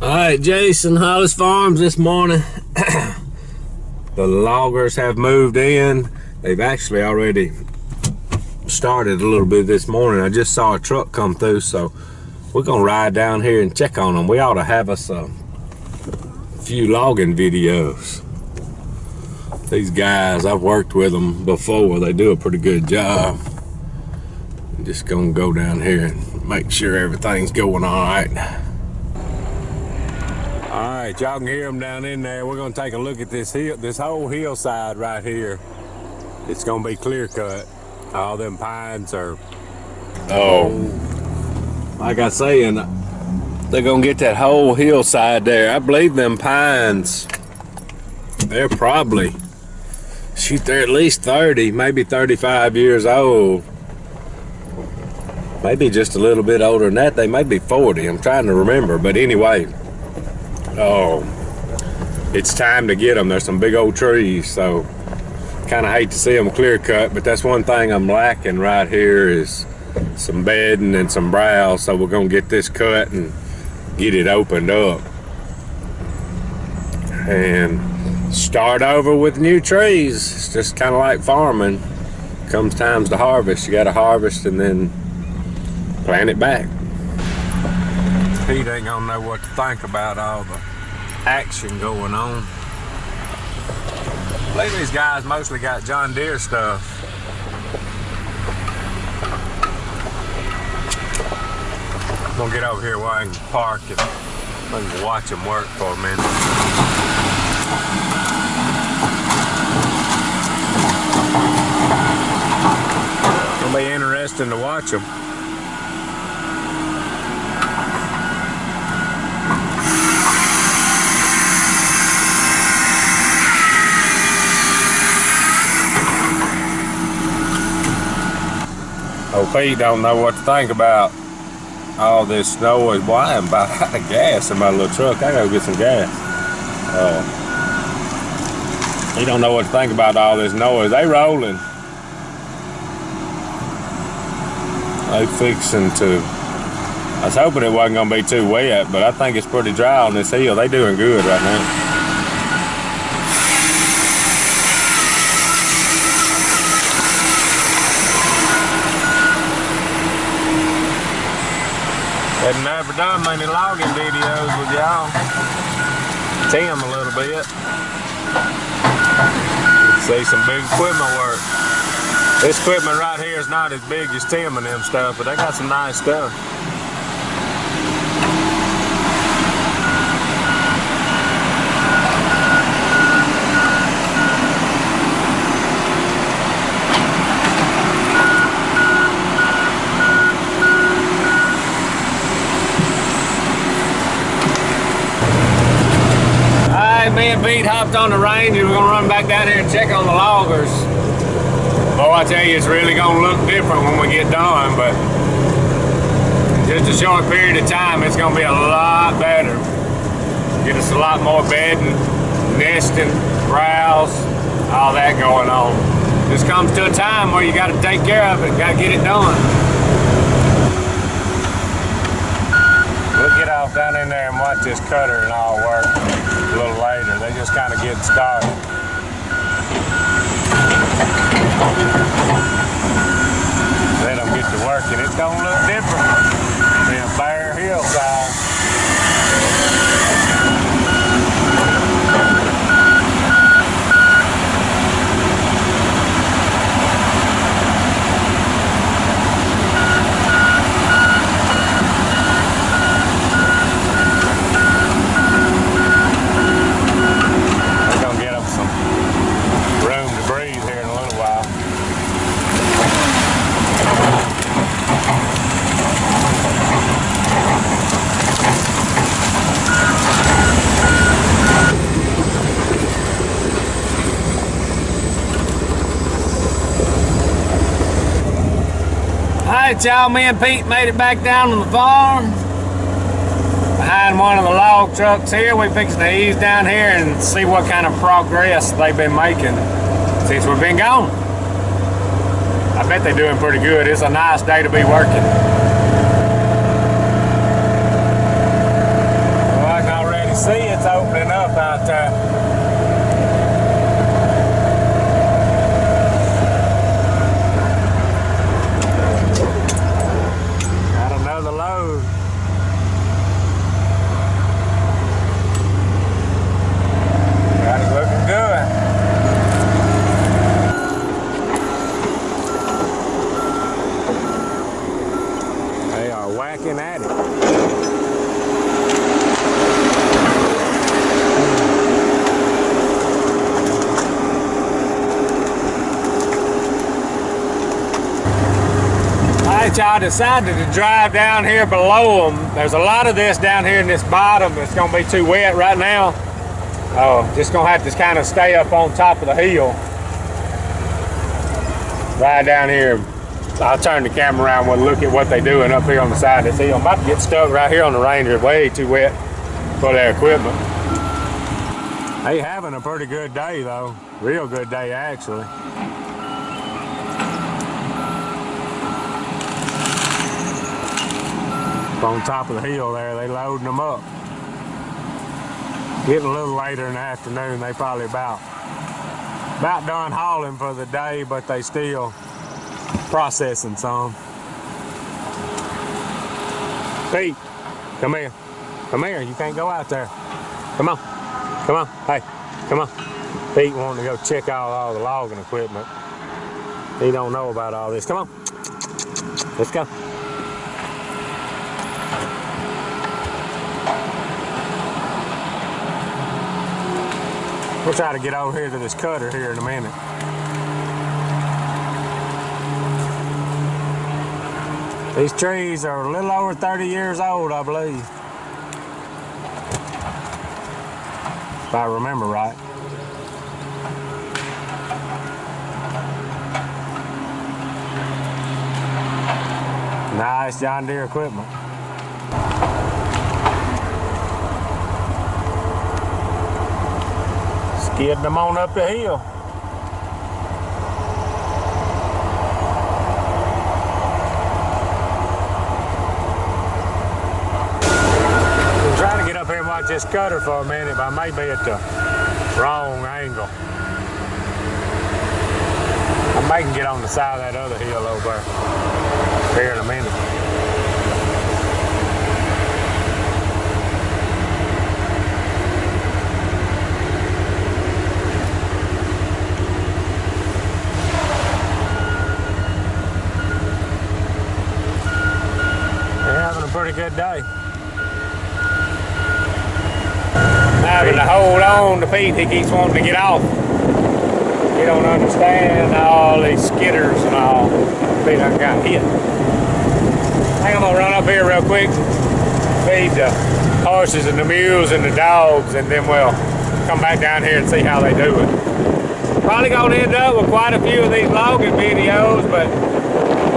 Alright, Jason, Hollis Farms this morning. The loggers have moved in. They've actually already started a little bit this morning. I just saw a truck come through, so we're gonna ride down here and check on them. We ought to have us a few logging videos. These guys, I've worked with them before. They do a pretty good job. I'm just gonna go down here and make sure everything's going all right. Alright, y'all can hear them down in there. We're going to take a look at this whole hillside right here. It's going to be clear cut. All them pines are, like I saying, they're going to get that whole hillside there. I believe them pines, they're probably, they're at least 30, maybe 35 years old. Maybe just a little bit older than that. They may be 40. I'm trying to remember, but anyway. It's time to get them. There's some big old trees, so kind of hate to see them clear cut, but that's one thing I'm lacking right here is some bedding and some browse, so we're gonna get this cut and get it opened up and start over with new trees. It's just kind of like farming. Comes times to harvest, you gotta harvest and then plant it back. Pete ain't gonna know what to think about all the action going on. I believe these guys mostly got John Deere stuff. I'm gonna get over here where I can park and I can watch them work for a minute. It'll be interesting to watch them. Pete don't know what to think about all this snow. Is why I'm about out of gas in my little truck. I gotta get some gas. He don't know what to think about all this noise. They rolling. They fixing to. I was hoping it wasn't gonna be too wet, but I think it's pretty dry on this hill. They doing good right now. I've never done many logging videos with y'all. Tim a little bit. You can see some big equipment work. This equipment right here is not as big as Tim and them stuff, but they got some nice stuff. Me and Pete hopped on the range and we're gonna run back down here and check on the loggers. Boy, I tell you, it's really gonna look different when we get done, but in just a short period of time, it's gonna be a lot better. Get us a lot more bedding, nesting, browse, all that going on. This comes to a time where you gotta take care of it, gotta get it done. We'll get off down in there and watch this cutter and all work a little later. They just kind of getting started. Let them get to work and it's gonna look different than a bare hillside. Alright y'all, me and Pete made it back down to the farm. Behind one of the log trucks here. We fixing to ease down here and see what kind of progress they've been making since we've been gone. I bet they're doing pretty good. It's a nice day to be working. Well, I can cracking at it. Alright, y'all, decided to drive down here below them. There's a lot of this down here in this bottom. It's going to be too wet right now. Just going to have to kind of stay up on top of the hill. Right down here. I'll turn the camera around and we'll look at what they're doing up here on the side of this hill. I'm about to get stuck right here on the Ranger. Way too wet for their equipment. They having a pretty good day though. Real good day actually. On top of the hill there, they loading them up. Getting a little later in the afternoon, they probably about done hauling for the day, but they still processing some. Pete, come here. Come here, you can't go out there. Come on, come on, hey, come on. Pete wanting to go check out all the logging equipment. He don't know about all this. Come on, let's go. We'll try to get over here to this cutter here in a minute. These trees are a little over 30 years old, I believe. If I remember right. Nice John Deere equipment. Skidding them on up the hill. I'm trying to get up here and watch this cutter for a minute, but I may be at the wrong angle. I may can get on the side of that other hill over there here in a minute. Pretty good day. Having to hold on to Pete, he keeps wanting to get off. He don't understand all these skidders and all. Pete done got hit. I think I'm gonna run up here real quick, feed the horses and the mules and the dogs, and then we'll come back down here and see how they do it. Probably gonna end up with quite a few of these logging videos, but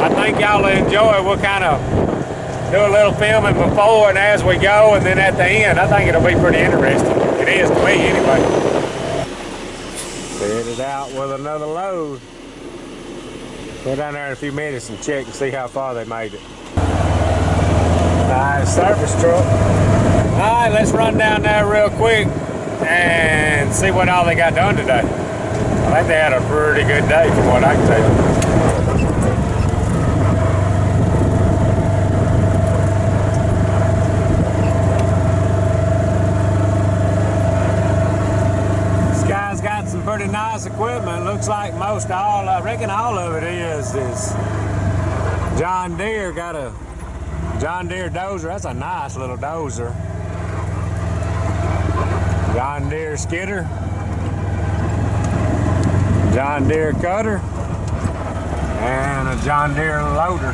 I think y'all will enjoy. We'll kind of do a little filming before and as we go, and then at the end, I think it'll be pretty interesting. It is to me anyway. Set it out with another load. Go down there in a few minutes and check and see how far they made it. Nice service truck. All right, let's run down there real quick and see what all they got done today. I think they had a pretty good day from what I can tell. Pretty nice equipment. Looks like most all, I reckon all of it is John Deere. Got a John Deere dozer. That's a nice little dozer. John Deere skidder. John Deere cutter. And a John Deere loader.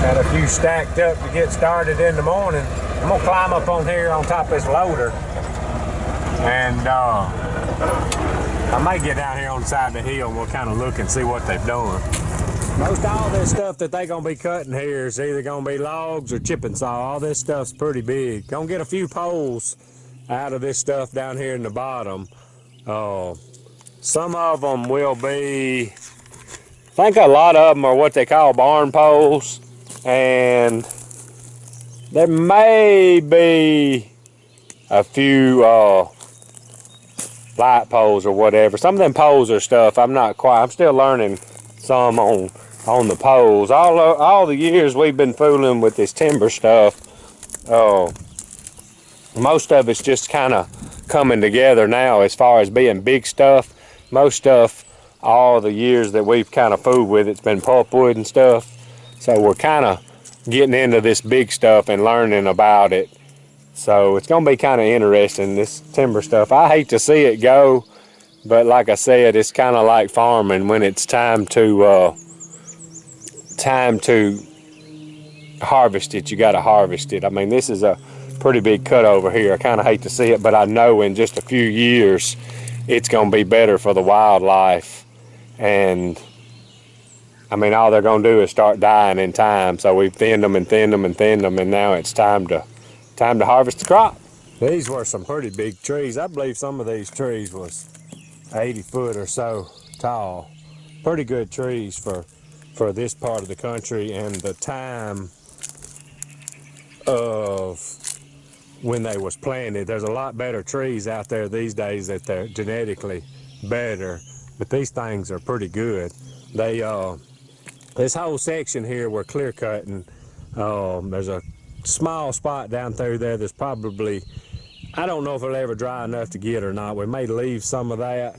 Got a few stacked up to get started in the morning. I'm gonna climb up on here on top of this loader, and I may get down here on the side of the hill and we'll kind of look and see what they've done. Most all this stuff that they're gonna be cutting here is either gonna be logs or chipping saw. All this stuff's pretty big. Gonna get a few poles out of this stuff down here in the bottom. Some of them will be, I think a lot of them are what they call barn poles, and there may be a few light poles or whatever. Some of them poles are stuff I'm still learning some on the poles. All the years we've been fooling with this timber stuff, most of it's just kind of coming together now as far as being big stuff. Most stuff all the years that we've kind of fooled with it's been pulpwood and stuff. So we're kind of getting into this big stuff and learning about it. So it's going to be kind of interesting, this timber stuff. I hate to see it go, but like I said, it's kind of like farming. When it's time to harvest it, you got to harvest it. I mean, this is a pretty big cut over here. I kind of hate to see it, but I know in just a few years it's going to be better for the wildlife. And I mean, all they're going to do is start dying in time. So we've thinned them and thinned them and thinned them, and now it's time to harvest the crop. These were some pretty big trees. I believe some of these trees was 80 foot or so tall. Pretty good trees for this part of the country and the time of when they was planted. There's a lot better trees out there these days that they're genetically better, but these things are pretty good. They this whole section here we're clear cutting. There's a small spot down through there that's probably, I don't know if it'll ever dry enough to get or not. We may leave some of that,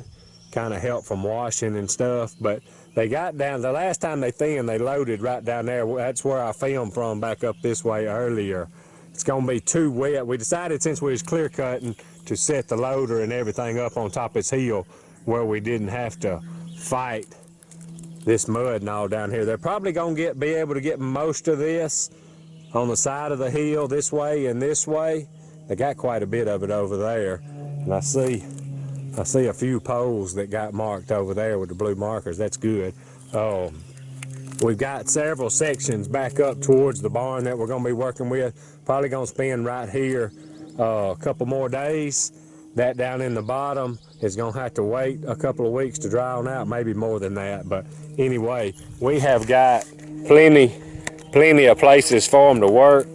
kind of help from washing and stuff, but they got down, the last time they thinned, they loaded right down there. That's where I filmed from, back up this way earlier. It's gonna be too wet. We decided, since we was clear cutting, to set the loader and everything up on top of this hill where we didn't have to fight this mud and all down here. They're probably gonna be able to get most of this on the side of the hill this way and this way. They got quite a bit of it over there, and I see a few poles that got marked over there with the blue markers. That's good. We've got several sections back up towards the barn that we're going to be working with. Probably going to spend right here a couple more days. That down in the bottom is going to have to wait a couple of weeks to dry on out, maybe more than that. But anyway, we have got plenty of places for them to work.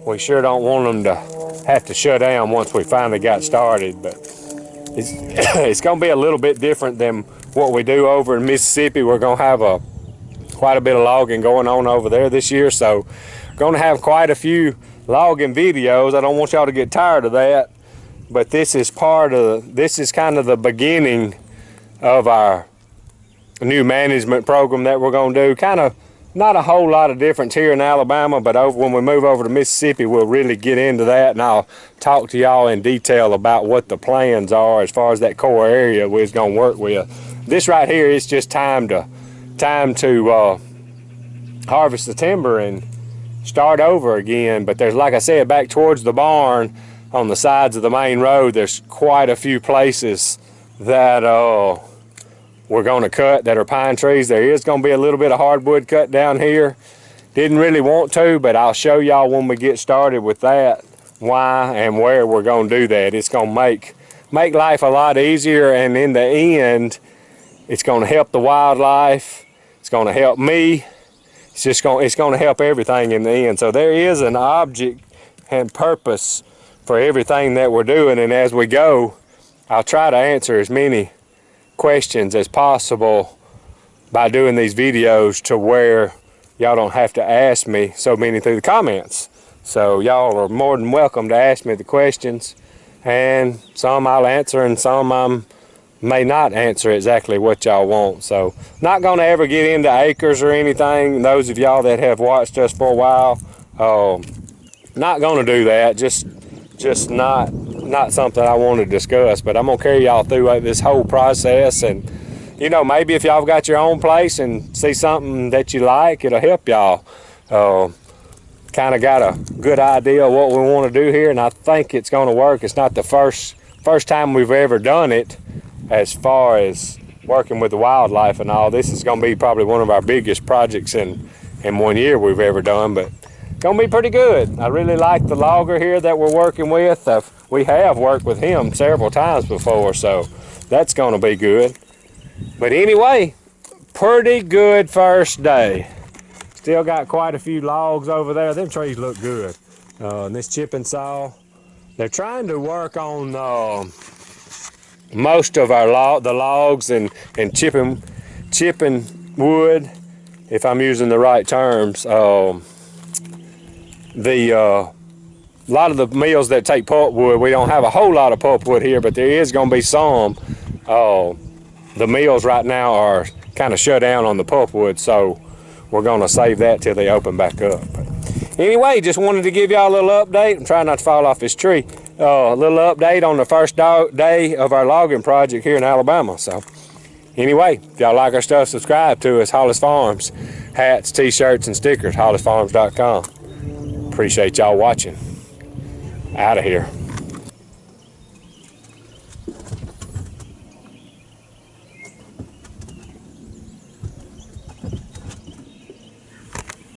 We sure don't want them to have to shut down once we finally got started, but it's going to be a little bit different than what we do over in Mississippi. We're going to have quite a bit of logging going on over there this year, so we're going to have quite a few logging videos. I don't want y'all to get tired of that, but this is kind of the beginning of our new management program that we're going to do. Kind of not a whole lot of difference here in Alabama, but when we move over to Mississippi, we'll really get into that, and I'll talk to y'all in detail about what the plans are as far as that core area we're going to work with. This right here is just time to harvest the timber and start over again. But there's, like I said, back towards the barn on the sides of the main road, there's quite a few places that we're going to cut that are pine trees. There is going to be a little bit of hardwood cut down here. Didn't really want to, but I'll show y'all when we get started with that why and where we're going to do that. It's going to make life a lot easier, and in the end, it's going to help the wildlife. It's going to help me. It's going to help everything in the end. So there is an object and purpose for everything that we're doing, and as we go, I'll try to answer as many questions as possible by doing these videos to where y'all don't have to ask me so many through the comments. So y'all are more than welcome to ask me the questions, and some I'll answer and some I may not answer exactly what y'all want. So not going to ever get into acres or anything. Those of y'all that have watched us for a while, not going to do that. Just not something I want to discuss, but I'm going to carry y'all through this whole process. And you know, maybe if y'all got your own place and see something that you like, it'll help y'all. Kind of got a good idea of what we want to do here, and I think it's going to work. It's not the first time we've ever done it as far as working with the wildlife and all. This is going to be probably one of our biggest projects in 1 year we've ever done, but going to be pretty good. I really like the logger here that we're working with. We have worked with him several times before, so that's going to be good. But anyway, pretty good first day. Still got quite a few logs over there. Them trees look good. And this chipping saw, they're trying to work on most of the logs and chipping wood, if I'm using the right terms. A lot of the mills that take pulpwood, we don't have a whole lot of pulpwood here, but there is going to be some. the mills right now are kind of shut down on the pulpwood, so we're going to save that till they open back up. But anyway, just wanted to give y'all a little update. I'm trying not to fall off this tree. A little update on the first day of our logging project here in Alabama. So anyway, if y'all like our stuff, subscribe to us. Hollis Farms, hats, t-shirts, and stickers, hollisfarms.com. Appreciate y'all watching. Out of here.